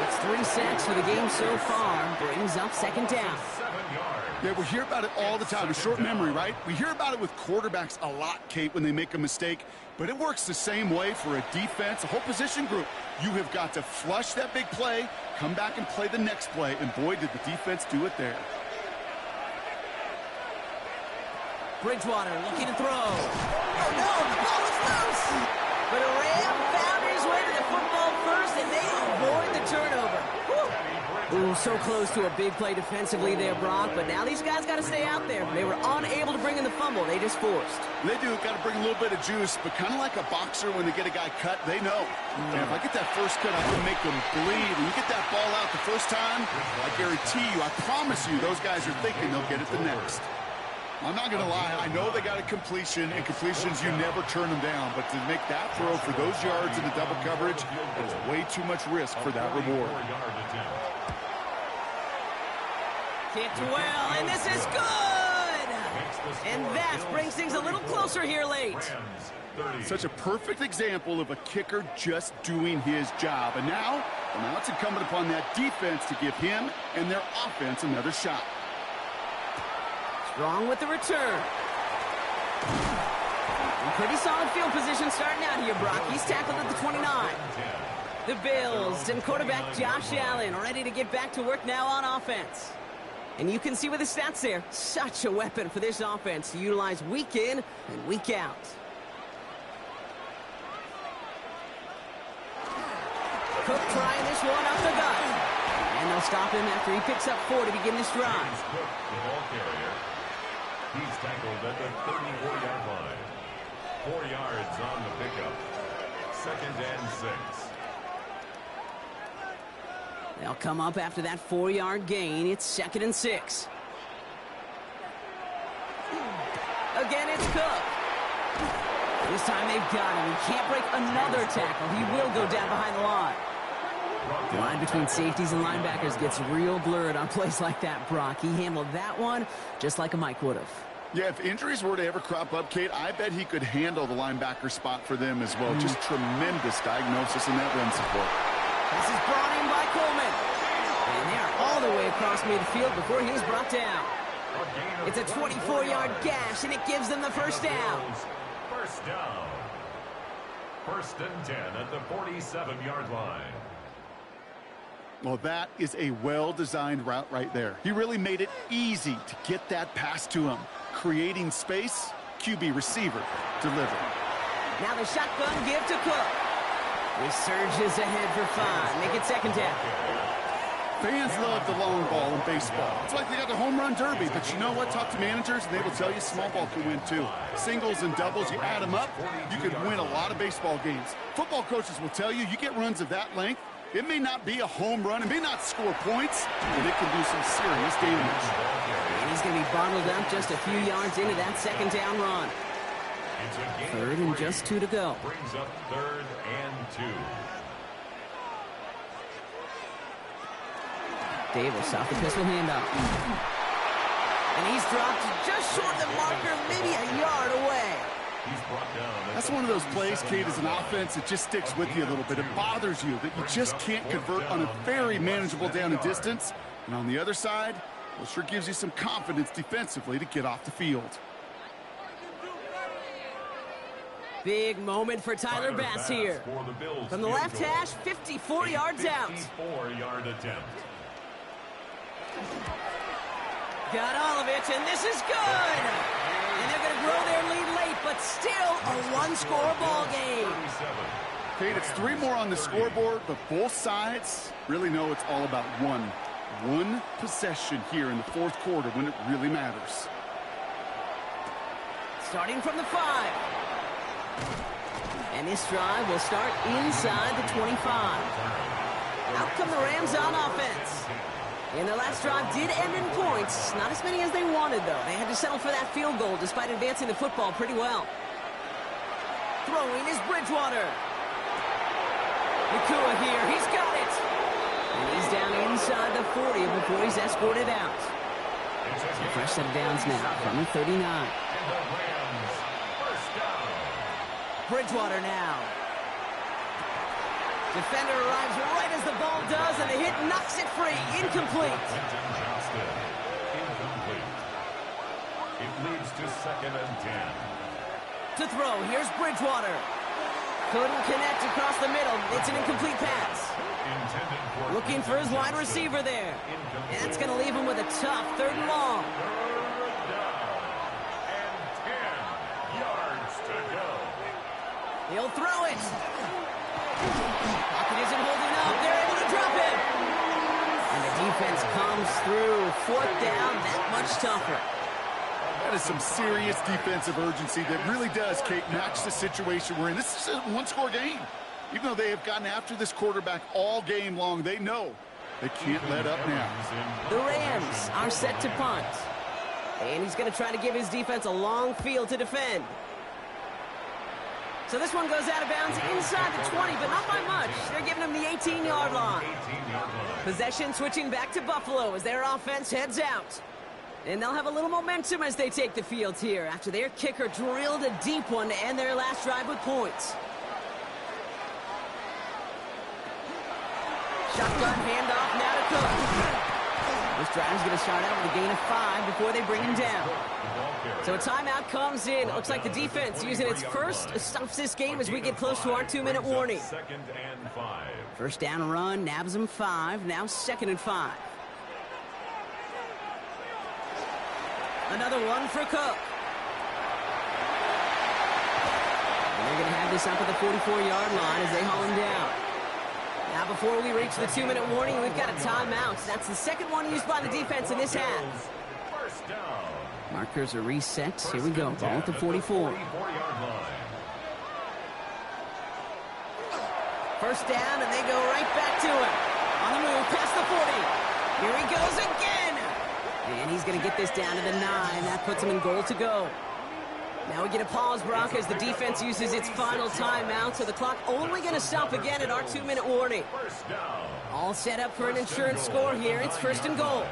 It's 3 sacks for the game so far. Brings up second down. 7 yards. Yeah, we hear about it all the time. A short memory, right? We hear about it with quarterbacks a lot, Kate, when they make a mistake. But it works the same way for a defense, a whole position group. You have got to flush that big play, come back and play the next play, and boy, did the defense do it there. Bridgewater looking to throw. Oh, no, the ball is loose. But a Ram found his way to the football first, and they avoid the turnover. Whew. Ooh, so close to a big play defensively there, Brock, but now these guys got to stay out there. They were unable to bring in the fumble. They just forced. They do got to bring a little bit of juice, but kind of like a boxer when they get a guy cut, they know. And if I get that first cut, I can make them bleed. And you get that ball out the first time, I guarantee you, I promise you, those guys are thinking they'll get it the next. I'm not going to lie. I know they got a completion, and completions, you never turn them down. But to make that throw for those yards in the double coverage, that is way too much risk for that reward. Kicked well, and this is good! And that brings things a little closer here late. Such a perfect example of a kicker just doing his job. And now it's incumbent upon that defense to give him and their offense another shot. Strong with the return. And pretty solid field position starting out here, Brock. He's tackled at the 29. The Bills and quarterback Josh Allen ready to get back to work now on offense. And you can see with the stats there, such a weapon for this offense to utilize week in and week out. Cook trying this one up the gut. And they'll stop him after he picks up 4 to begin this drive. Cook, the ball carrier. He's tackled at the 34-yard line. 4 yards on the pickup. 2nd and 6. They'll come up after that 4-yard gain. It's 2nd and 6. Again, it's Cook. This time they've got him. He can't break another tackle. He will go down behind the line. The line between safeties and linebackers gets real blurred on plays like that, Brock. He handled that one just like a Mike would have. Yeah, if injuries were to ever crop up, Kate, I bet he could handle the linebacker spot for them as well. Just tremendous diagnosis in that run support. This is brought in by Coleman. And they are all the way across midfield before he's brought down. It's a 24-yard gash, and it gives them the first down. First down. 1st and 10 at the 47-yard line. Well, that is a well-designed route right there. He really made it easy to get that pass to him. Creating space, QB receiver, deliver. Now the shotgun give to Cook. He surges ahead for 5. Make it 2nd down. Fans love the long ball in baseball. It's like they got the home run derby, but you know what? Talk to managers, and they will tell you small ball can win too. Singles and doubles, you add them up, you could win a lot of baseball games. Football coaches will tell you, you get runs of that length, it may not be a home run, it may not score points, but it can do some serious damage. And he's going to be bottled up just a few yards into that 2nd down run. Third and just 2 to go. Brings up 3rd and 2. Davis off the pistol handoff. And he's dropped just short of the marker, maybe a yard away. He's brought down. That's one of those plays, Kate, as an offense, it just sticks with you a little bit. It bothers you that you just can't convert on a very manageable down and distance. And on the other side, well, sure gives you some confidence defensively to get off the field. Big moment for Tyler Bass here. For the Bills From the left hash, 54 yards out. 54-yard attempt. Got Olovich, and this is good. And they're going to grow their lead late, but still a one-score ball game. Kate, it's 3 more on the scoreboard, but both sides really know it's all about one possession here in the 4th quarter when it really matters. Starting from the 5. And this drive will start inside the 25. Out come the Rams on offense. And their last drive did end in points. Not as many as they wanted, though. They had to settle for that field goal despite advancing the football pretty well. Throwing is Bridgewater. Nakua here. He's got it. And he's down inside the 40 before he's escorted out. So fresh set of downs now from the 39. Bridgewater now. Defender arrives right as the ball does, and the hit knocks it free. Incomplete. Incomplete. It leads to 2nd and 10. To throw, here's Bridgewater. Couldn't connect across the middle. It's an incomplete pass. Looking for his wide receiver there. And that's going to leave him with a tough 3rd and long. 3rd down and 10 yards to go. He'll throw it. Pocket isn't holding up. They're able to drop it. And the defense comes through. 4th down, that much tougher. That is some serious defensive urgency that really does, Kate, match the situation we're in. This is a one-score game. Even though they have gotten after this quarterback all game long, they know they can't let up now. The Rams are set to punt. And he's going to try to give his defense a long field to defend. So this one goes out of bounds inside the 20, but not by much. They're giving him the 18-yard line. Possession switching back to Buffalo as their offense heads out. And they'll have a little momentum as they take the field here after their kicker drilled a deep one to end their last drive with points. Shotgun handoff now to Cook. This drive is going to start out with a gain of 5 before they bring him down. So a timeout comes in. It looks like the defense using its first stops this game as we get close to our 2-minute warning. 2nd and 5. First down run, nabs him 5. Now 2nd and 5. Another one for Cook. And they're going to have this up at the 44-yard line as they haul him down. Now before we reach the 2-minute warning, we've got a timeout. That's the 2nd one used by the defense in this half. First down. Markers are reset. Here we go. Ball at the 44. First down, and they go right back to him. On the move, past the 40. Here he goes again. And he's going to get this down to the 9. That puts him in goal to go. Now we get a pause, Brock, as the defense uses its final timeout. So the clock only going to stop again at our 2-minute warning. All set up for an insurance score here. It's 1st and goal.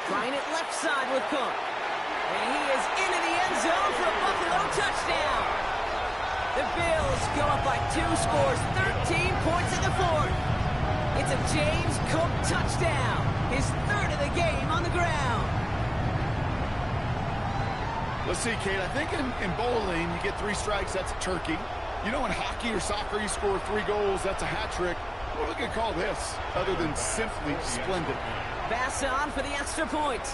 Trying it left side with Cook. And he is into the end zone for a Buffalo touchdown. The Bills go up by 2 scores, 13 points in the 4th. It's a James Cook touchdown, his 3rd of the game on the ground. Let's see, Kate, I think in bowling, you get 3 strikes, that's a turkey. You know, in hockey or soccer, you score 3 goals, that's a hat trick. What are we going to call this, other than simply splendid? Bass on for the extra point.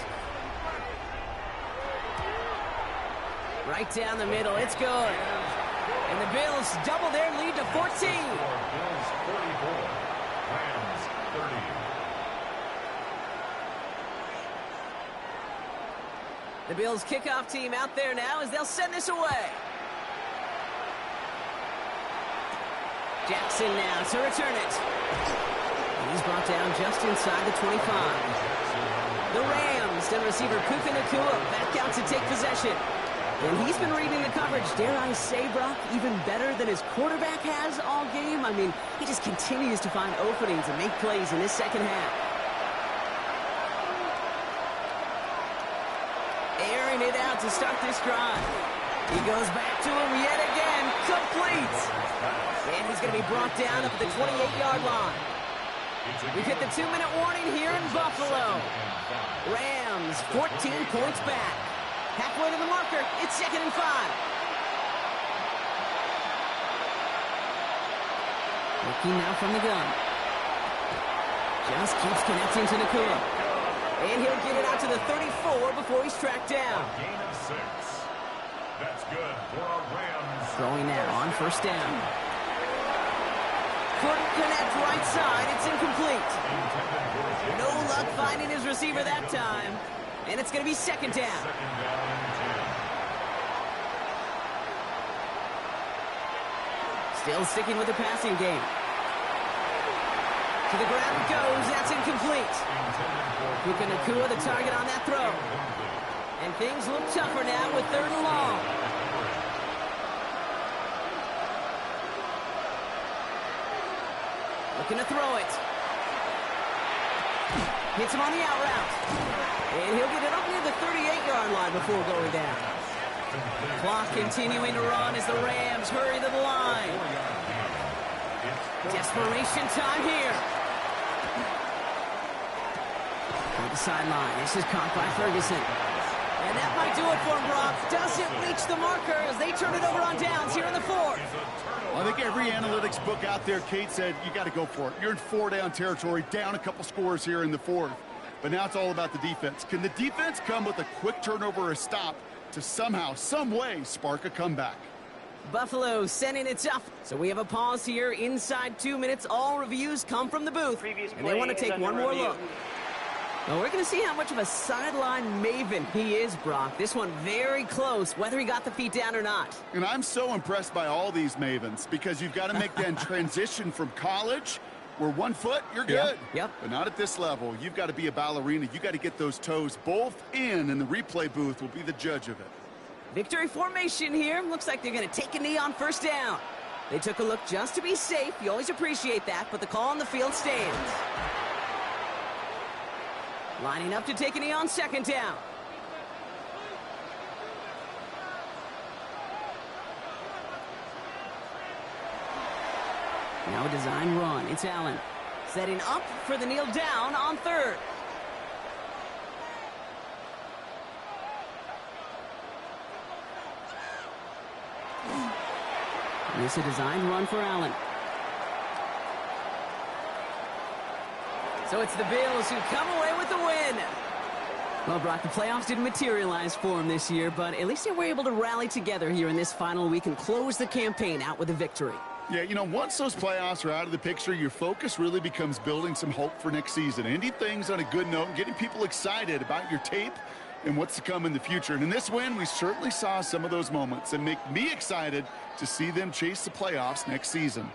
Right down the middle, it's good. And the Bills double their lead to 14. Bills 44, Rams 30. The Bills kickoff team out there now as they'll send this away. Jackson now to return it. And he's brought down just inside the 25. The Rams Instead, receiver Puka Nacua back out to take possession. And he's been reading the coverage, dare I say, Brock, even better than his quarterback has all game. I mean, he just continues to find openings and make plays in this second half. Airing it out to start this drive. He goes back to him yet again. Complete. And he's going to be brought down up at the 28-yard line. We've hit the 2-minute warning here in Buffalo. Rams 14 points back. Halfway to the marker. It's 2nd and 5. Looking now from the gun. Just keeps connecting to Nacua. And he'll get it out to the 34 before he's tracked down. Gain of 6. That's good for our Rams. Throwing now on first down. Couldn't connect right side. It's incomplete. No luck finding his receiver that time. And it's going to be 2nd down. 2nd down and 10. Still sticking with the passing game. To the ground it goes. That's incomplete. Puka Nacua the target on that throw. And things look tougher now with 3rd and long. Looking to throw it. Hits him on the out route. And he'll get it up near the 38-yard line before going down. Clock continuing to run as the Rams hurry to the line. Desperation time here. On the sideline. This is caught by Ferguson. And that might do it for him, Brock. Doesn't reach the marker as they turn it over on downs here in the 4th. I think every analytics book out there, Kate, said you got to go for it. You're in 4-down territory, down a couple scores here in the 4th. But now it's all about the defense. Can the defense come with a quick turnover or a stop to somehow, some way, spark a comeback? Buffalo sending it up. So we have a pause here inside 2 minutes. All reviews come from the booth. And they want to take one more look. Well, we're going to see how much of a sideline maven he is, Brock. This one very close, whether he got the feet down or not. And I'm so impressed by all these mavens because you've got to make that transition from college where 1 foot, you're good. Yep. But not at this level. You've got to be a ballerina. You've got to get those toes both in, and the replay booth will be the judge of it. Victory formation here. Looks like they're going to take a knee on first down. They took a look just to be safe. You always appreciate that, but the call on the field stands. Lining up to take a knee on 2nd down. Now a design run. It's Allen. Setting up for the kneel down on 3rd. This is a design run for Allen. So it's the Bills who come away with the win. Well, Brock, the playoffs didn't materialize for them this year, but at least they were able to rally together here in this final week and close the campaign out with a victory. Yeah, you know, once those playoffs are out of the picture, your focus really becomes building some hope for next season, ending things on a good note and getting people excited about your tape and what's to come in the future. And in this win, we certainly saw some of those moments and make me excited to see them chase the playoffs next season.